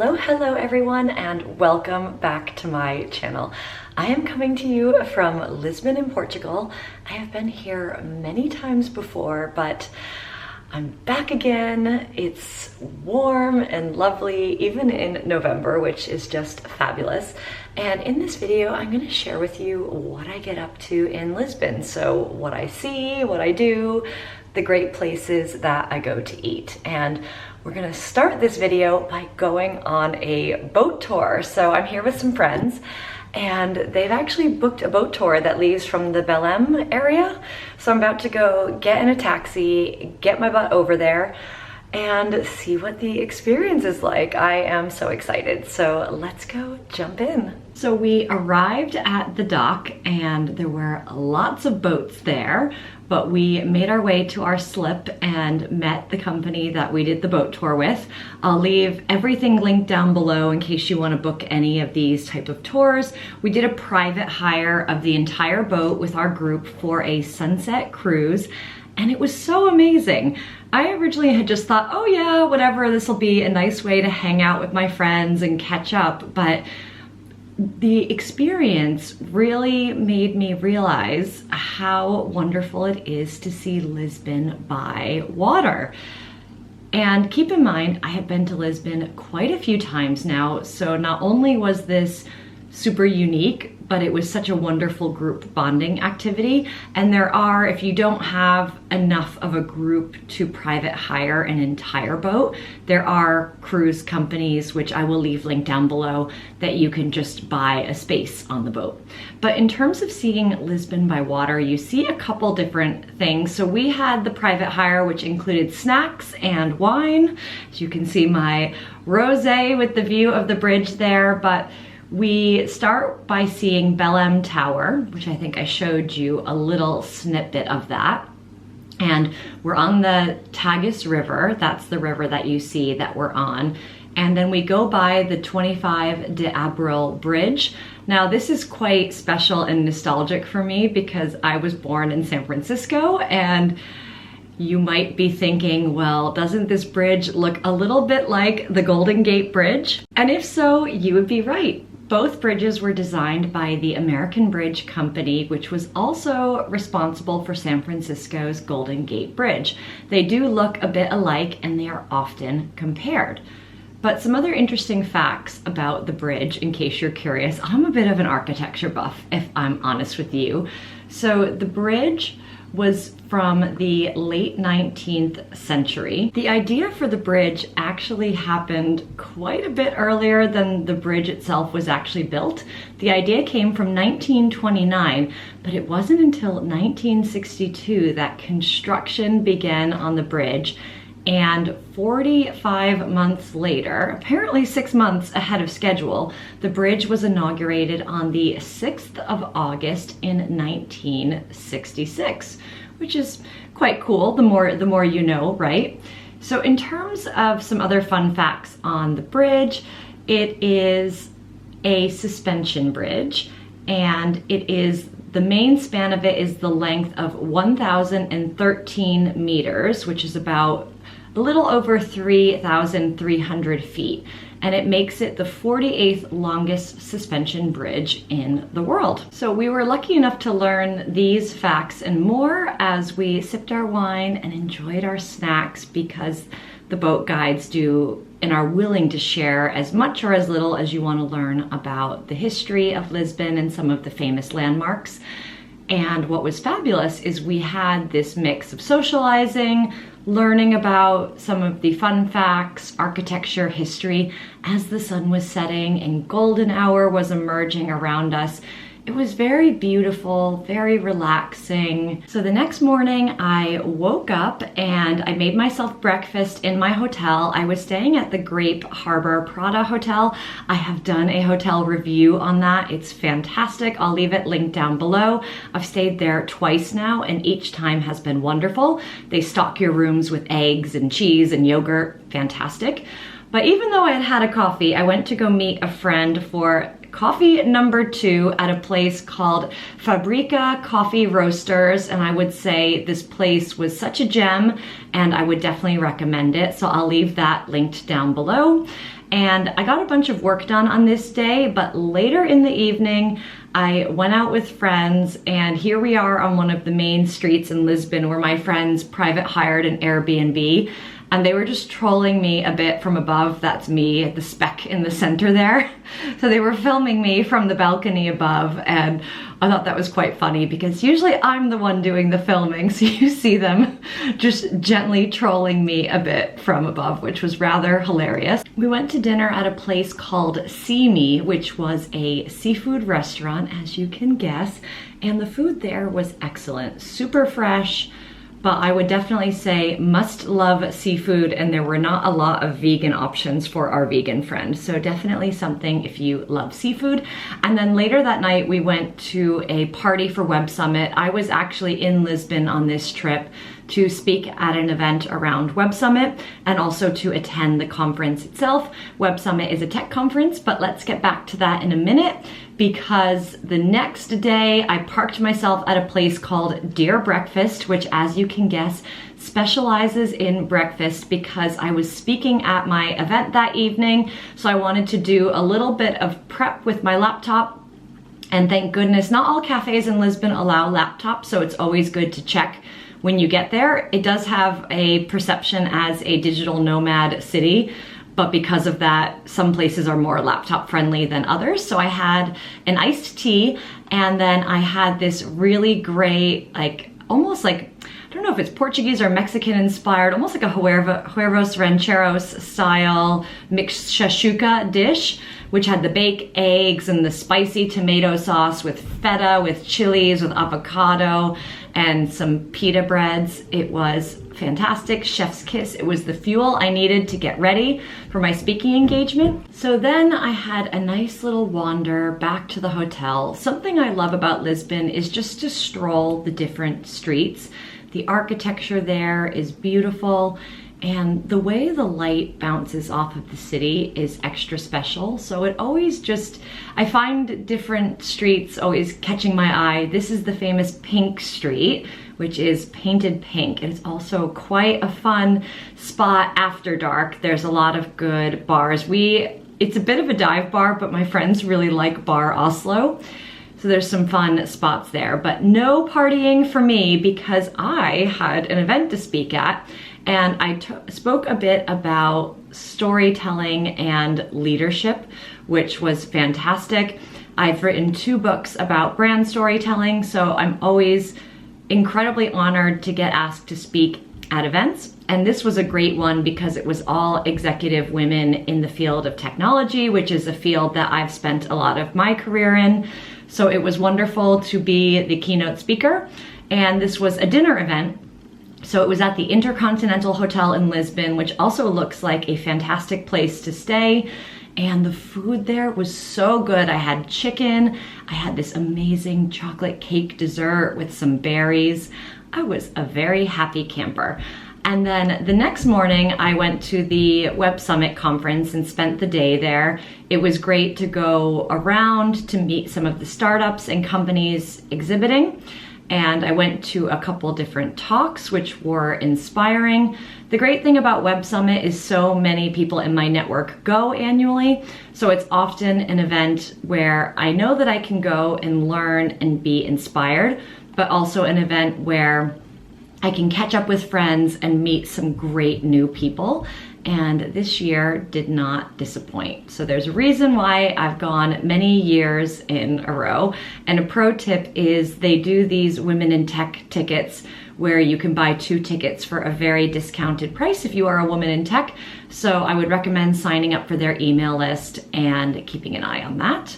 Hello everyone, and welcome back to my channel. I am coming to you from Lisbon in Portugal. I have been here many times before, but I'm back again. It's warm and lovely, even in November, which is just fabulous. And in this video, I'm going to share with you what I get up to in Lisbon. So what I see, what I do, the great places that I go to eat. And we're gonna start this video by going on a boat tour. So I'm here with some friends and they've actually booked a boat tour that leaves from the Belém area. So I'm about to go get in a taxi, get my butt over there and see what the experience is like. I am so excited. So let's go jump in. So we arrived at the dock and there were lots of boats there, but we made our way to our slip and met the company that we did the boat tour with. I'll leave everything linked down below in case you want to book any of these type of tours. We did a private hire of the entire boat with our group for a sunset cruise, and it was so amazing. I originally had just thought, oh yeah, whatever, this will be a nice way to hang out with my friends and catch up, but the experience really made me realize how wonderful it is to see Lisbon by water. And keep in mind, I have been to Lisbon quite a few times now, so not only was this super unique, but it was such a wonderful group bonding activity. And there are, if you don't have enough of a group to private hire an entire boat, there are cruise companies, which I will leave linked down below, that you can just buy a space on the boat. But in terms of seeing Lisbon by water, you see a couple different things. So we had the private hire, which included snacks and wine. As you can see my rosé with the view of the bridge there, but we start by seeing Belém Tower, which I think I showed you a little snippet of that. And we're on the Tagus River. That's the river that you see that we're on. And then we go by the 25 de Abril Bridge. Now this is quite special and nostalgic for me because I was born in San Francisco, and you might be thinking, well, doesn't this bridge look a little bit like the Golden Gate Bridge? And if so, you would be right. Both bridges were designed by the American Bridge Company, which was also responsible for San Francisco's Golden Gate Bridge. They do look a bit alike and they are often compared. But some other interesting facts about the bridge, in case you're curious. I'm a bit of an architecture buff, if I'm honest with you. So the bridge was from the late 19th century. The idea for the bridge actually happened quite a bit earlier than the bridge itself was actually built. The idea came from 1929, but it wasn't until 1962 that construction began on the bridge. And 45 months later, apparently 6 months ahead of schedule, the bridge was inaugurated on the 6th of August in 1966, which is quite cool, the more you know, right? So in terms of some other fun facts on the bridge, it is a suspension bridge, and the main span of it is the length of 1,013 meters, which is about a little over 3,300 feet, and it makes it the 48th longest suspension bridge in the world. So we were lucky enough to learn these facts and more as we sipped our wine and enjoyed our snacks, because the boat guides do and are willing to share as much or as little as you want to learn about the history of Lisbon and some of the famous landmarks. And what was fabulous is we had this mix of socializing, learning about some of the fun facts, architecture, history, as the sun was setting and golden hour was emerging around us. It was very beautiful, very relaxing. So the next morning I woke up and I made myself breakfast in my hotel. I was staying at the Grape Harbor Prada Hotel. I have done a hotel review on that. It's fantastic. I'll leave it linked down below. I've stayed there twice now and each time has been wonderful. They stock your rooms with eggs and cheese and yogurt. Fantastic. But even though I had had a coffee, I went to go meet a friend for coffee number 2 at a place called Fabrica Coffee Roasters, and I would say this place was such a gem and I would definitely recommend it. So I'll leave that linked down below. and I got a bunch of work done on this day, but later in the evening, I went out with friends, and here we are on one of the main streets in Lisbon where my friends private hired an Airbnb, and they were just trolling me a bit from above. That's me, the speck in the center there. So they were filming me from the balcony above, and I thought that was quite funny because usually I'm the one doing the filming, so you see them just gently trolling me a bit from above, which was rather hilarious. We went to dinner at a place called See Me, which was a seafood restaurant, as you can guess, and the food there was excellent, super fresh. But I would definitely say must love seafood, and there were not a lot of vegan options for our vegan friend. So definitely something if you love seafood. And then later that night we went to a party for Web Summit. I was actually in Lisbon on this trip to speak at an event around Web Summit and also to attend the conference itself. Web Summit is a tech conference, but let's get back to that in a minute, because the next day I parked myself at a place called Dear Breakfast, which, as you can guess, specializes in breakfast because I was speaking at my event that evening. So I wanted to do a little bit of prep with my laptop. And thank goodness, not all cafes in Lisbon allow laptops, so it's always good to check when you get there. It does have a perception as a digital nomad city, but because of that, some places are more laptop friendly than others. So I had an iced tea, and then I had this really great, almost like, I don't know if it's Portuguese or Mexican inspired, almost like a huevos rancheros style mixed shashuka dish, which had the baked eggs and the spicy tomato sauce with feta, with chilies, with avocado, and some pita breads. It was fantastic, chef's kiss. It was the fuel I needed to get ready for my speaking engagement. So then I had a nice little wander back to the hotel. Something I love about Lisbon is just to stroll the different streets. The architecture there is beautiful, and the way the light bounces off of the city is extra special. So it always just, I find different streets always catching my eye. This is the famous Pink Street, which is painted pink. And it's also quite a fun spot after dark. There's a lot of good bars. It's a bit of a dive bar, but my friends really like Bar Oslo. So there's some fun spots there, but no partying for me because I had an event to speak at, and I spoke a bit about storytelling and leadership, which was fantastic. I've written 2 books about brand storytelling, so I'm always incredibly honored to get asked to speak at events. And this was a great one because it was all executive women in the field of technology, which is a field that I've spent a lot of my career in. So it was wonderful to be the keynote speaker. And this was a dinner event. So it was at the Intercontinental Hotel in Lisbon, which also looks like a fantastic place to stay. And the food there was so good. I had chicken. I had this amazing chocolate cake dessert with some berries. I was a very happy camper. And then the next morning I went to the Web Summit conference and spent the day there. It was great to go around to meet some of the startups and companies exhibiting. And I went to a couple different talks, which were inspiring. The great thing about Web Summit is so many people in my network go annually. So it's often an event where I know that I can go and learn and be inspired, but also an event where I can catch up with friends and meet some great new people. And this year did not disappoint. So there's a reason why I've gone many years in a row. And a pro tip is they do these Women in Tech tickets where you can buy 2 tickets for a very discounted price if you are a woman in tech. So I would recommend signing up for their email list and keeping an eye on that.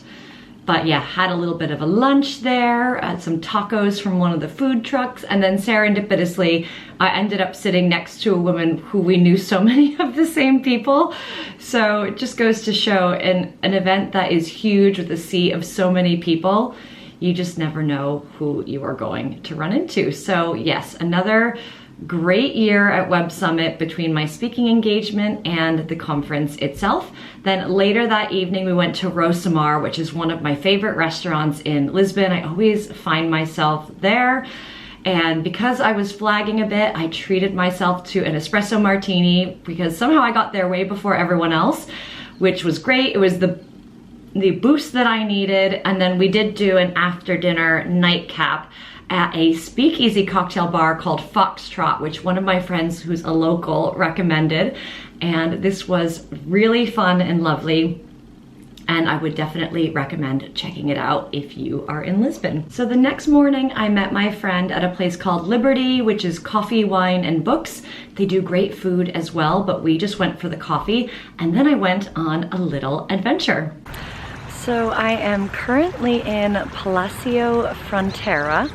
But yeah, had a little bit of a lunch there, had some tacos from one of the food trucks, and then serendipitously, I ended up sitting next to a woman who we knew so many of the same people. So it just goes to show an event that is huge with a sea of so many people, you just never know who you are going to run into. So yes, another great year at Web Summit between my speaking engagement and the conference itself. Then later that evening, we went to Rosamar, which is one of my favorite restaurants in Lisbon. I always find myself there. And because I was flagging a bit, I treated myself to an espresso martini because somehow I got there way before everyone else. which was great. It was the boost that I needed. And then we did do an after dinner nightcap at a speakeasy cocktail bar called Foxtrot, which one of my friends who's a local recommended. And this was really fun and lovely. And I would definitely recommend checking it out if you are in Lisbon. So the next morning I met my friend at a place called Liberty, which is coffee, wine, and books. They do great food as well, but we just went for the coffee. And then I went on a little adventure. So I am currently in Palacio Fronteira.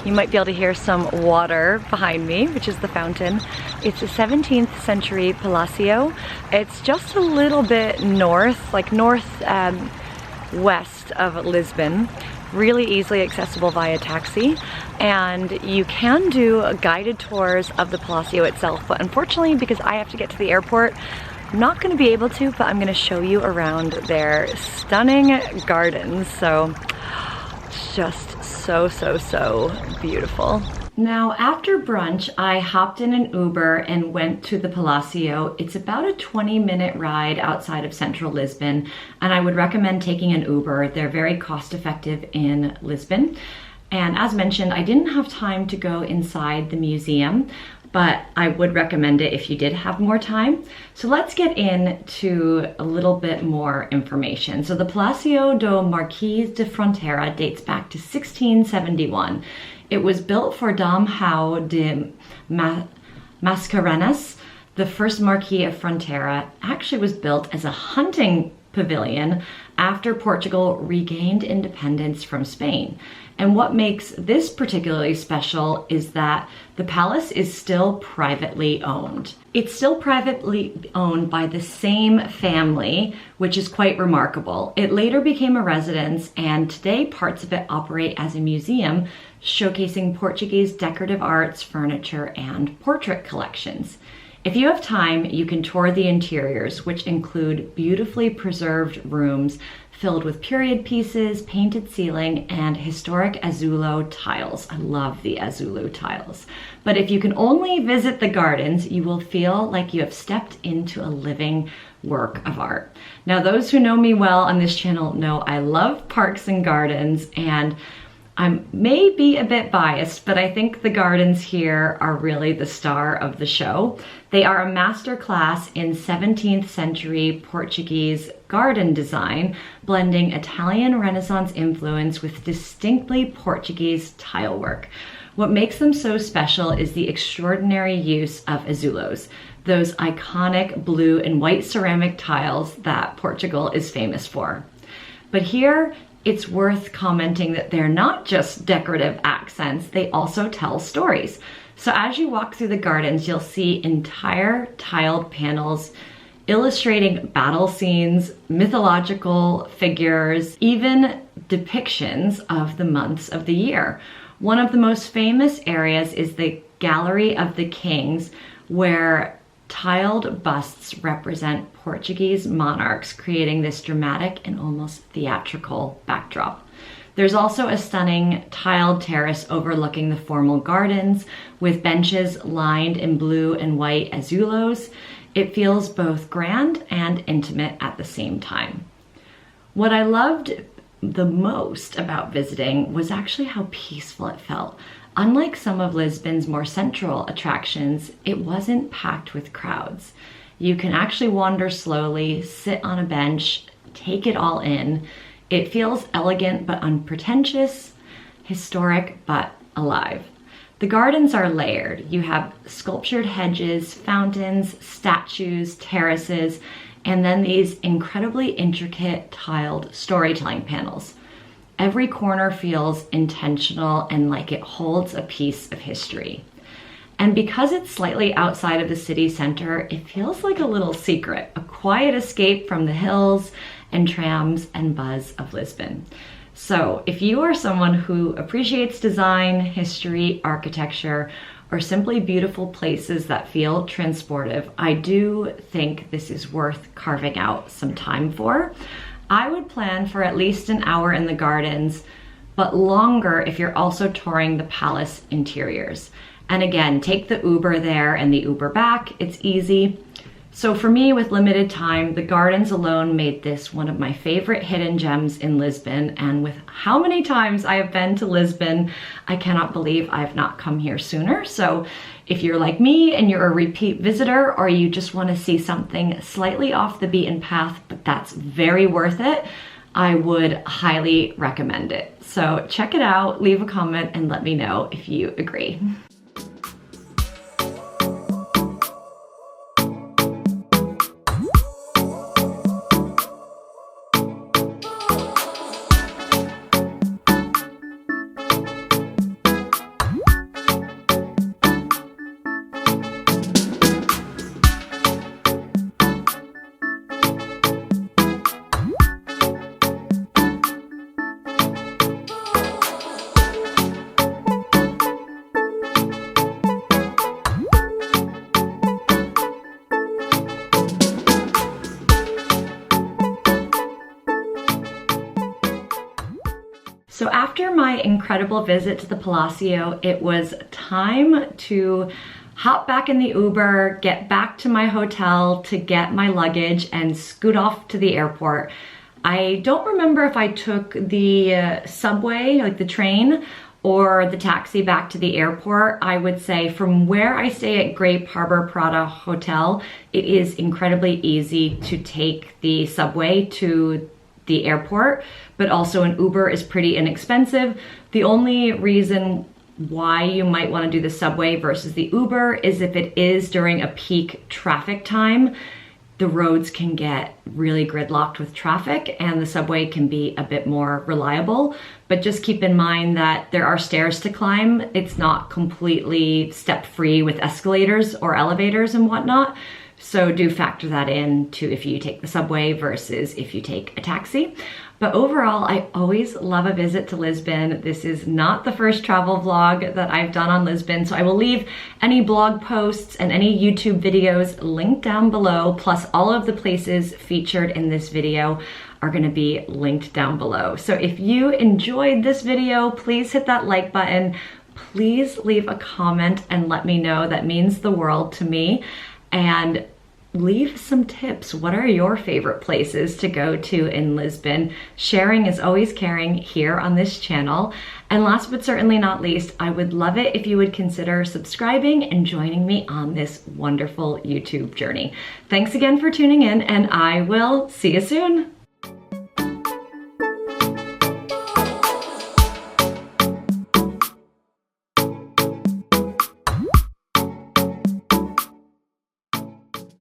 You might be able to hear some water behind me, which is the fountain. It's a 17th century palacio. It's just a little bit north, like west of Lisbon. Really easily accessible via taxi. And you can do guided tours of the palacio itself, but unfortunately, because I have to get to the airport, I'm not going to be able to, but I'm going to show you around their stunning gardens. So it's just so beautiful. Now, after brunch, I hopped in an Uber and went to the Palacio. It's about a 20-minute ride outside of central Lisbon, and I would recommend taking an Uber. They're very cost-effective in Lisbon. And as mentioned, I didn't have time to go inside the museum, but I would recommend it if you did have more time. So let's get into a little bit more information. So the Palacio dos Marqueses de Fronteira dates back to 1671. It was built for Dom João de Mascarenhas, the first Marquis of Fronteira. Actually was built as a hunting pavilion after Portugal regained independence from Spain. And what makes this particularly special is that the palace is still privately owned. It's still privately owned by the same family, which is quite remarkable. It later became a residence, and today parts of it operate as a museum, showcasing Portuguese decorative arts, furniture, and portrait collections. If you have time, you can tour the interiors, which include beautifully preserved rooms filled with period pieces, painted ceiling, and historic azulo tiles. I love the azulo tiles. But if you can only visit the gardens, you will feel like you have stepped into a living work of art. Now, those who know me well on this channel know I love parks and gardens, and I may be a bit biased, but I think the gardens here are really the star of the show. They are a master class in 17th century Portuguese garden design, blending Italian Renaissance influence with distinctly Portuguese tile work. What makes them so special is the extraordinary use of azulos, those iconic blue and white ceramic tiles that Portugal is famous for. But here, it's worth commenting that they're not just decorative accents, they also tell stories. So as you walk through the gardens, you'll see entire tiled panels illustrating battle scenes, mythological figures, even depictions of the months of the year. One of the most famous areas is the Gallery of the Kings, where tiled busts represent Portuguese monarchs, creating this dramatic and almost theatrical backdrop. There's also a stunning tiled terrace overlooking the formal gardens with benches lined in blue and white azulos. It feels both grand and intimate at the same time. What I loved the most about visiting was actually how peaceful it felt. Unlike some of Lisbon's more central attractions, it wasn't packed with crowds. You can actually wander slowly, sit on a bench, take it all in. It feels elegant but unpretentious, historic but alive. The gardens are layered. You have sculptured hedges, fountains, statues, terraces, and then these incredibly intricate tiled storytelling panels. Every corner feels intentional and like it holds a piece of history. And because it's slightly outside of the city center, it feels like a little secret, a quiet escape from the hills and trams and buzz of Lisbon. So if you are someone who appreciates design, history, architecture, or simply beautiful places that feel transportive, I do think this is worth carving out some time for. I would plan for at least an hour in the gardens, but longer if you're also touring the palace interiors. And again, take the Uber there and the Uber back. It's easy. So for me, with limited time, the gardens alone made this one of my favorite hidden gems in Lisbon. And with how many times I have been to Lisbon, I cannot believe I have not come here sooner. So if you're like me and you're a repeat visitor, or you just want to see something slightly off the beaten path, but that's very worth it, I would highly recommend it. So check it out, leave a comment, and let me know if you agree. So after my incredible visit to the Palacio, it was time to hop back in the Uber, get back to my hotel to get my luggage and scoot off to the airport. I don't remember if I took the subway, like the train, or the taxi back to the airport. I would say from where I stay at Grape Harbor Prada Hotel, it is incredibly easy to take the subway to the airport, but also an Uber is pretty inexpensive. The only reason why you might want to do the subway versus the Uber is if it is during a peak traffic time, the roads can get really gridlocked with traffic and the subway can be a bit more reliable. But just keep in mind that there are stairs to climb. It's not completely step-free with escalators or elevators and whatnot. So do factor that in to if you take the subway versus if you take a taxi. But overall, I always love a visit to Lisbon. This is not the first travel vlog that I've done on Lisbon, so I will leave any blog posts and any YouTube videos linked down below, plus all of the places featured in this video are gonna be linked down below. So if you enjoyed this video, please hit that like button. Please leave a comment and let me know. That means the world to me. And leave some tips. What are your favorite places to go to in Lisbon? Sharing is always caring here on this channel. And last but certainly not least, I would love it if you would consider subscribing and joining me on this wonderful YouTube journey. Thanks again for tuning in, and I will see you soon.